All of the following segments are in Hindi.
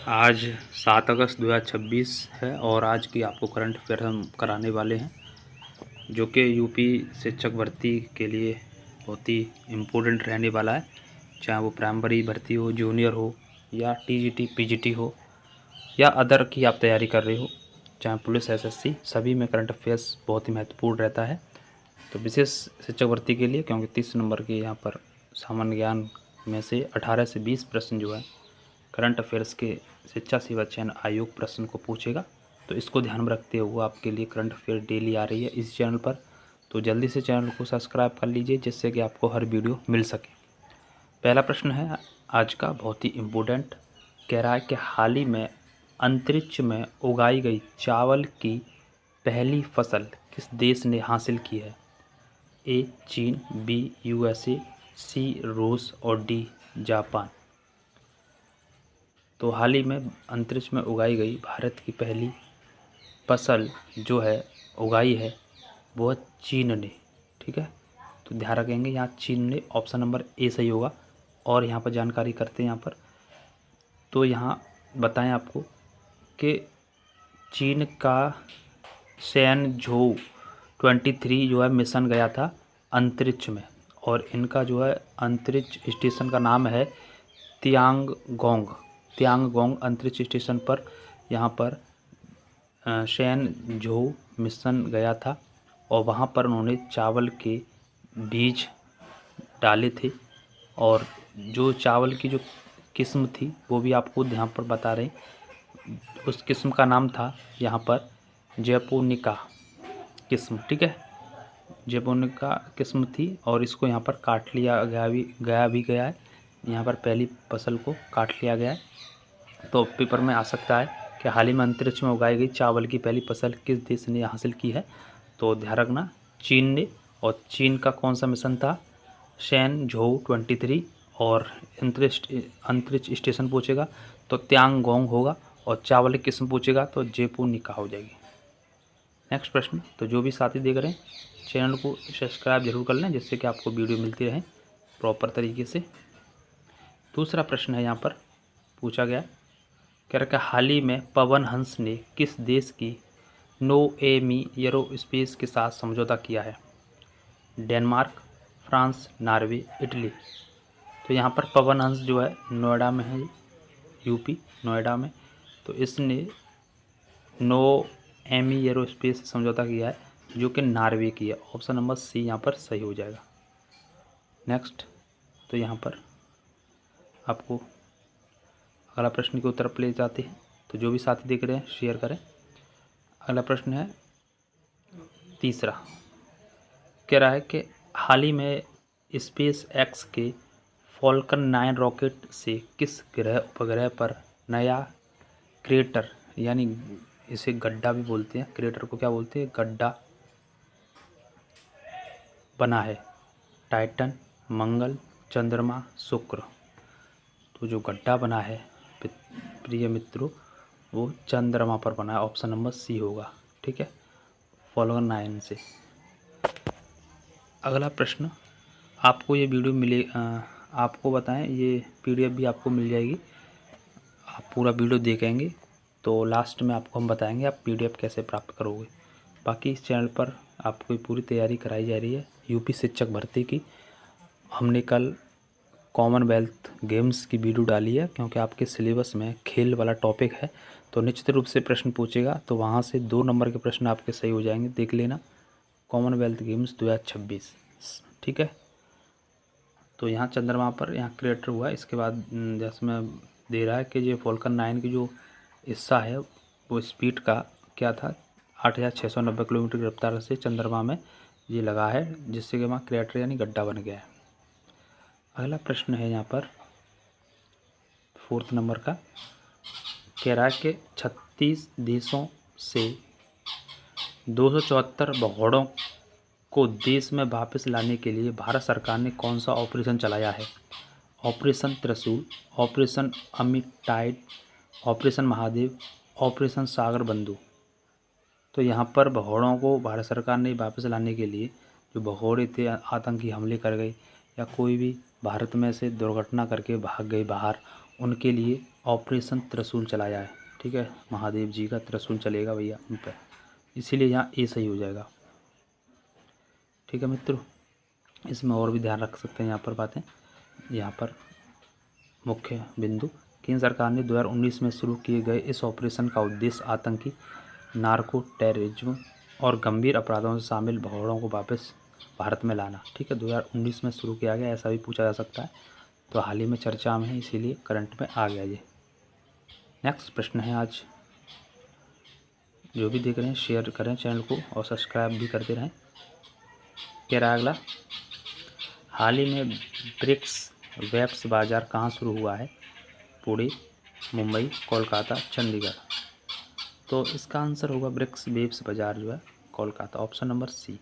आज 7 अगस्त 2026 है और आज की आपको करंट अफेयर हम कराने वाले हैं जो कि यूपी शिक्षक भर्ती के लिए बहुत ही इम्पोर्टेंट रहने वाला है। चाहे वो प्राइमरी भर्ती हो, जूनियर हो या टीजीटी पीजीटी हो या अदर की आप तैयारी कर रहे हो, चाहे पुलिस एसएससी, सभी में करंट अफेयर्स बहुत ही महत्वपूर्ण रहता है। तो विशेष शिक्षक भर्ती के लिए, क्योंकि 30 नंबर के यहाँ पर सामान्य ज्ञान में से 18 से 20 प्रश्न जो है करंट अफेयर्स के शिक्षा सेवा चयन आयोग प्रश्न को पूछेगा। तो इसको ध्यान में रखते हुए आपके लिए करंट अफेयर डेली आ रही है इस चैनल पर। तो जल्दी से चैनल को सब्सक्राइब कर लीजिए जिससे कि आपको हर वीडियो मिल सके। पहला प्रश्न है आज का, बहुत ही इम्पोर्टेंट, कह रहा है कि हाल ही में अंतरिक्ष में उगाई गई चावल की पहली फसल किस देश ने हासिल की है? ए चीन, बी यूएसए, सी रूस और डी जापान। तो हाल ही में अंतरिक्ष में उगाई गई भारत की पहली फसल जो है उगाई है वो चीन ने। ठीक है, तो ध्यान रखेंगे यहाँ चीन ने, ऑप्शन नंबर ए सही होगा। और यहाँ पर जानकारी करते हैं यहाँ पर, तो यहाँ बताएं आपको कि चीन का शैनझोउ 23 जो है मिशन गया था अंतरिक्ष में, और इनका जो है अंतरिक्ष स्टेशन का नाम है तियांगोंग अंतरिक्ष स्टेशन पर यहाँ पर शैनझोउ मिशन गया था और वहाँ पर उन्होंने चावल के बीज डाले थे। और जो चावल की जो किस्म थी वो भी आपको यहाँ पर बता रहे, उस किस्म का नाम था यहाँ पर जैपोनिका किस्म। ठीक है, जैपोनिका किस्म थी और इसको यहाँ पर काट लिया गया है। यहाँ पर पहली फसल को काट लिया गया है। तो पेपर में आ सकता है कि हाल ही में अंतरिक्ष में उगाई गई चावल की पहली फसल किस देश ने हासिल की है? तो ध्यान रखना चीन ने। और चीन का कौन सा मिशन था? शैनझोउ 23। और अंतरिक्ष स्टेशन पूछेगा तो त्यांगोंग होगा, और चावल की किस्म पूछेगा तो जैपोनिका हो जाएगी। नेक्स्ट प्रश्न, तो जो भी साथी देख रहे हैं चैनल को सब्सक्राइब जरूर कर लें जिससे कि आपको वीडियो मिलती रहे प्रॉपर तरीके से। दूसरा प्रश्न है यहाँ पर पूछा गया, कह रहा है हाल ही में पवन हंस ने किस देश की नोएमी एरोस्पेस के साथ समझौता किया है? Denmark, France, Norway, Italy. तो यहाँ पर पवन हंस जो है नोएडा में है, यूपी नोएडा में। तो इसने नोएमी एरोस्पेस से समझौता किया है जो कि नॉर्वे की है। ऑप्शन नंबर सी यहाँ पर सही हो जाएगा। नेक्स्ट, तो यहाँ पर आपको अगला प्रश्न के उत्तर ले जाते हैं। तो जो भी साथी देख रहे हैं शेयर करें। अगला प्रश्न है तीसरा, कह रहा है कि हाल ही में स्पेस एक्स के फॉल्कन 9 रॉकेट से किस उपग्रह पर नया क्रेटर, यानी इसे गड्ढा भी बोलते हैं, क्रेटर को क्या बोलते हैं? गड्ढा बना है? टाइटन, मंगल, चंद्रमा, शुक्र। तो जो गड्ढा बना है प्रिय मित्रों वो चंद्रमा पर बना है। ऑप्शन नंबर सी होगा। ठीक है, फॉल्कन 9 से। अगला प्रश्न, आपको ये वीडियो मिले आपको बताएं ये पीडीएफ भी आपको मिल जाएगी, आप पूरा वीडियो देखेंगे तो लास्ट में आपको हम बताएंगे आप पीडीएफ कैसे प्राप्त करोगे। बाकी इस चैनल पर आपको पूरी तैयारी कराई जा रही है यूपी शिक्षक भर्ती की। हमने कल कॉमनवेल्थ गेम्स की वीडियो डाली है क्योंकि आपके सिलेबस में खेल वाला टॉपिक है, तो निश्चित रूप से प्रश्न पूछेगा, तो वहाँ से 2 नंबर के प्रश्न आपके सही हो जाएंगे, देख लेना। Commonwealth games 2026। ठीक है, तो यहाँ चंद्रमा पर यहाँ क्रिएटर हुआ। इसके बाद जैसे मैं दे रहा है कि जो फॉल्कन 9 की जो हिस्सा है वो स्पीड का क्या था, 8690 किलोमीटर की रफ्तार से चंद्रमा में ये लगा है, जिससे कि वहाँ क्रिएटर यानी गड्ढा बन गया है। अगला प्रश्न है यहाँ पर 4th नंबर का, कह रहा है कि 36 देशों से 274 भगोड़ों को देश में वापस लाने के लिए भारत सरकार ने कौन सा ऑपरेशन चलाया है? ऑपरेशन त्रिशूल, ऑपरेशन अमिटाइड, ऑपरेशन महादेव, ऑपरेशन सागर बंधु। तो यहाँ पर भगोड़ों को भारत सरकार ने वापस लाने के लिए, जो भगोड़े थे आतंकी हमले कर गए या कोई भी भारत में से दुर्घटना करके भाग गए बाहर, उनके लिए ऑपरेशन त्रिशूल चलाया है। ठीक है, महादेव जी का त्रिशूल चलेगा भैया उन पर, इसीलिए यहाँ ए सही हो जाएगा। ठीक है मित्रों, इसमें और भी ध्यान रख सकते हैं यहाँ पर बातें। यहाँ पर मुख्य बिंदु, केंद्र सरकार ने 2019 में शुरू किए गए इस ऑपरेशन का उद्देश्य आतंकी, नार्को टेररिज्म और गंभीर अपराधों से शामिल भगोड़ों को वापस भारत में लाना। ठीक है, 2019 में शुरू किया गया, ऐसा भी पूछा जा सकता है, तो हाल ही में चर्चा में है, इसीलिए करंट में आ गया ये। नेक्स्ट प्रश्न है आज, जो भी देख रहे हैं शेयर करें चैनल को और सब्सक्राइब भी करते रहें। कह रहा है अगला, हाल ही में ब्रिक्स वेब्स बाज़ार कहाँ शुरू हुआ है? पुणे, मुंबई, कोलकाता, चंडीगढ़। तो इसका आंसर होगा ब्रिक्स वेब्स बाज़ार जो है कोलकाता, ऑप्शन नंबर सी।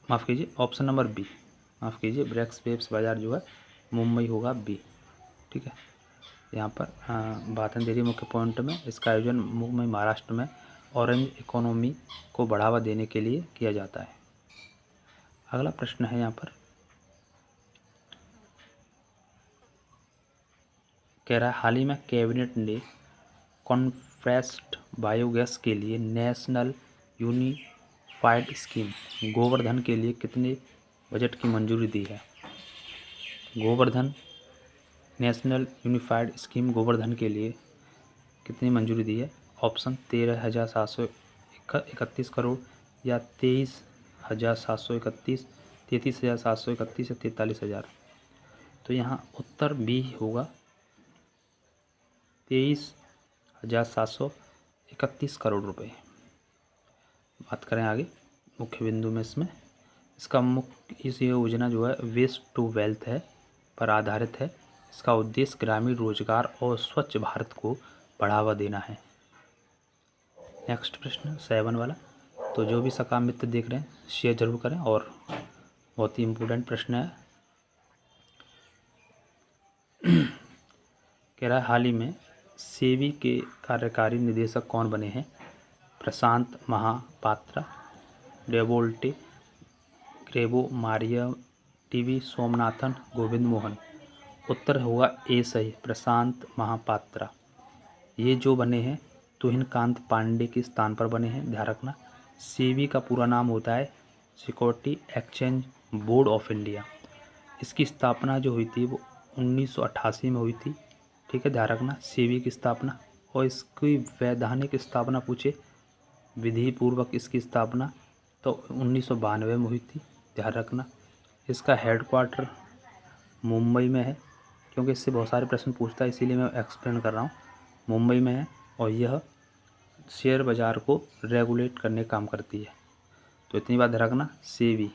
माफ़ कीजिए, ऑप्शन नंबर बी, माफ़ कीजिए, ब्रिक्स वेब्स बाज़ार जो है मुंबई होगा, बी। ठीक है, यहाँ पर बातें दे रही मुख्य पॉइंट में, इसका आयोजन मुंबई महाराष्ट्र में ऑरेंज इकोनॉमी को बढ़ावा देने के लिए किया जाता है। अगला प्रश्न है यहाँ पर, कह रहा है हाल ही में कैबिनेट ने कॉन्प्रेस्ड बायोगैस के लिए नेशनल यूनिफाइड स्कीम गोवर्धन के लिए कितने बजट की मंजूरी दी है? Govardhan national unified scheme Govardhan के लिए कितनी मंजूरी दी है? ऑप्शन 13,731 करोड़ या 23,731, 33,731 या 43,000। तो यहाँ उत्तर बी होगा, 23,731 करोड़ रुपए। बात करें आगे मुख्य बिंदु में, इसका मुख्य, इस योजना जो है वेस्ट टू वेल्थ है पर आधारित है। इसका उद्देश्य ग्रामीण रोजगार और स्वच्छ भारत को बढ़ावा देना है। नेक्स्ट प्रश्न 7 वाला, तो जो भी सका मित्र देख रहे हैं शेयर जरूर करें, और बहुत ही इम्पोर्टेंट प्रश्न है। कह रहा है हाल ही में सेबी के कार्यकारी निदेशक कौन बने हैं? प्रशांत महापात्रा, डेवोल्टे, ग्रेगो मारिया, टीवी सोमनाथन, गोविंद मोहन। उत्तर होगा ए सही, प्रशांत महापात्रा। ये जो बने हैं तुहिनकांत पांडे के स्थान पर बने हैं, ध्यान रखना। सेबी का पूरा नाम होता है security exchange board of India. इसकी स्थापना जो हुई थी वो 1988 में हुई थी। ठीक है, ध्यान रखना, सेबी की स्थापना। और इसकी वैधानिक स्थापना पूछे, विधि पूर्वक इसकी स्थापना तो 1992 में हुई थी, ध्यान रखना। इसका हेडक्वार्टर मुंबई में है, क्योंकि इससे बहुत सारे प्रश्न पूछता है, इसीलिए मैं एक्सप्लेन कर रहा हूँ। मुंबई में है और यह शेयर बाज़ार को रेगुलेट करने का काम करती है। तो इतनी बात ध्यान रखना, सेबी।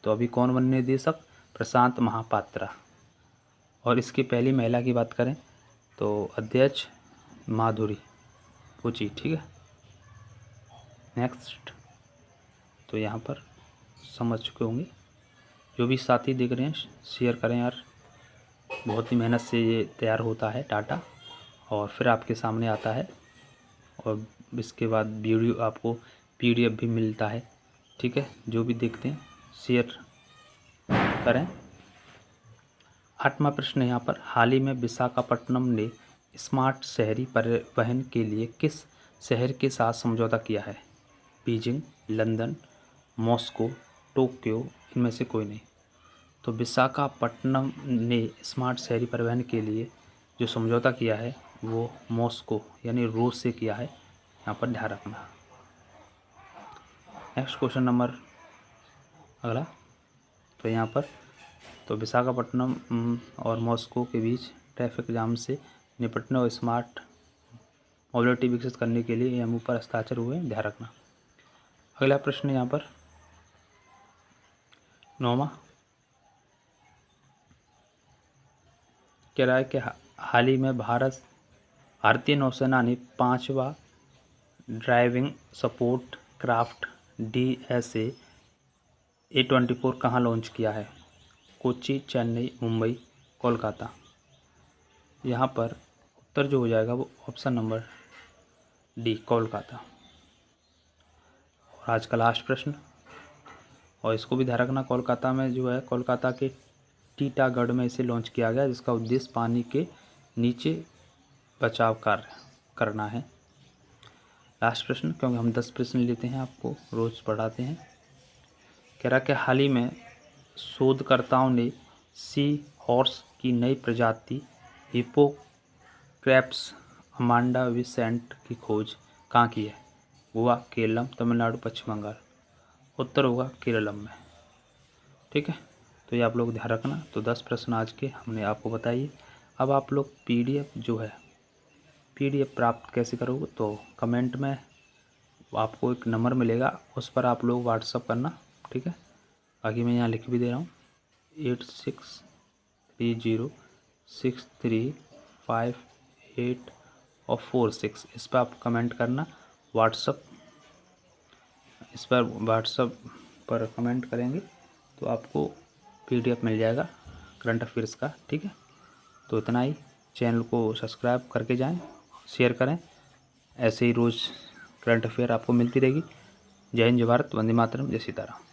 तो अभी कौन बनने निदेशक? प्रशांत महापात्रा। और इसकी पहली महिला की बात करें तो अध्यक्ष माधुरी पुची। ठीक है, नेक्स्ट। तो यहाँ पर समझ चुके होंगे, जो भी साथी देख रहे हैं शेयर करें यार, बहुत ही मेहनत से ये तैयार होता है डाटा और फिर आपके सामने आता है, और इसके बाद वीडियो आपको PDF भी मिलता है। ठीक है, जो भी देखते हैं शेयर करें। 8वां प्रश्न यहाँ पर, हाल ही में विशाखापट्टनम ने स्मार्ट शहरी परिवहन के लिए किस शहर के साथ समझौता किया है? बीजिंग, लंदन, मॉस्को, टोक्यो, इनमें से कोई नहीं। तो विशाखापट्टनम ने स्मार्ट शहरी परिवहन के लिए जो समझौता किया है वो मॉस्को यानी रूस से किया है, यहाँ पर ध्यान रखना। नेक्स्ट क्वेश्चन नंबर अगला, तो यहाँ पर तो विशाखापट्टनम और मॉस्को के बीच ट्रैफिक जाम से निपटने और स्मार्ट मोबिलिटी विकसित करने के लिए MOU पर हस्ताक्षर हुए, ध्यान रखना। अगला प्रश्न यहाँ पर 9वां, कह रहा है कि हाल ही में भारतीय नौसेना ने 5वां driving support craft DSA A24 कहाँ लॉन्च किया है? कोच्चि, चेन्नई, मुंबई, कोलकाता। यहाँ पर उत्तर जो हो जाएगा वो ऑप्शन नंबर डी, कोलकाता। और आज का लास्ट प्रश्न, और इसको भी ध्यान रखना, कोलकाता में जो है कोलकाता के टीटागढ़ में इसे लॉन्च किया गया, जिसका उद्देश्य पानी के नीचे बचाव कार्य करना है। लास्ट प्रश्न, क्योंकि हम 10 प्रश्न लेते हैं, आपको रोज़ पढ़ाते हैं। कह रहा कि हाल ही में शोधकर्ताओं ने सी हॉर्स की नई प्रजाति हिप्पोक्रैप्स अमांडा विसेंट की खोज कहाँ की है? गोवा, केरलम, तमिलनाडु, पश्चिम बंगाल। उत्तर होगा केरलम में। ठीक है, तो ये आप लोग ध्यान रखना। तो 10 प्रश्न आज के हमने आपको बताइए। अब आप लोग PDF जो है, PDF प्राप्त कैसे करोगे? तो कमेंट में आपको एक नंबर मिलेगा, उस पर आप लोग व्हाट्सअप करना। ठीक है, बाकी मैं यहाँ लिख भी दे रहा हूँ 86306358 और 46। इस पर आप कमेंट करना इस पर व्हाट्सअप पर कमेंट करेंगे तो आपको PDF मिल जाएगा करंट अफेयर्स का। ठीक है, तो इतना ही। चैनल को सब्सक्राइब करके जाएं, शेयर करें, ऐसे ही रोज़ करंट अफेयर आपको मिलती रहेगी। जय हिंद, जय भारत, वंदे मातरम, जय सीताराम।